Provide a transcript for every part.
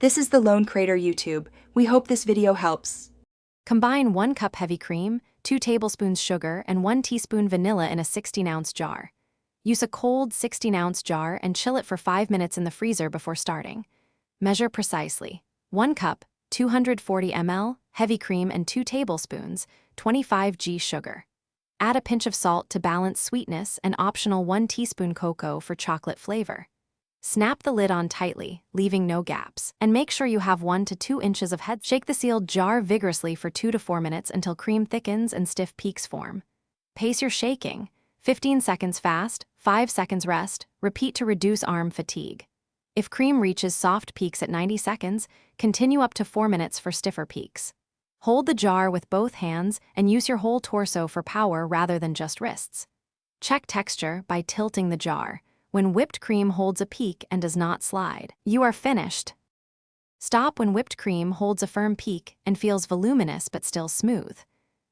This is the Lone Crater YouTube. We hope this video helps. Combine 1 cup heavy cream, 2 tablespoons sugar, and 1 teaspoon vanilla in a 16-ounce jar. Use a cold 16-ounce jar and chill it for 5 minutes in the freezer before starting. Measure precisely. 1 cup, 240 ml, heavy cream and 2 tablespoons, 25 g sugar. Add a pinch of salt to balance sweetness and optional 1 teaspoon cocoa for chocolate flavor. Snap the lid on tightly, leaving no gaps, and make sure you have 1 to 2 inches of head. Shake the sealed jar vigorously for 2 to 4 minutes until cream thickens and stiff peaks form. Pace your shaking. 15 seconds fast, 5 seconds rest, repeat to reduce arm fatigue. If cream reaches soft peaks at 90 seconds, continue up to 4 minutes for stiffer peaks. Hold the jar with both hands and use your whole torso for power rather than just wrists. Check texture by tilting the jar. When whipped cream holds a peak and does not slide, you are finished. Stop when whipped cream holds a firm peak and feels voluminous but still smooth.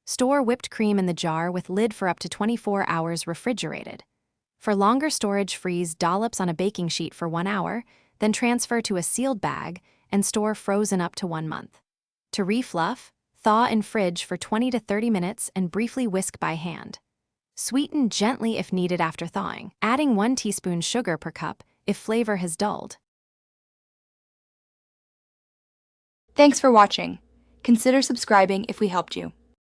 Store whipped cream in the jar with lid for up to 24 hours refrigerated. For longer storage, freeze dollops on a baking sheet for 1 hour, then transfer to a sealed bag and store frozen up to 1 month. To refluff, thaw in fridge for 20 to 30 minutes and briefly whisk by hand. Sweeten gently if needed after thawing, adding 1 teaspoon sugar per cup if flavor has dulled. Thanks for watching. Consider subscribing if we helped you.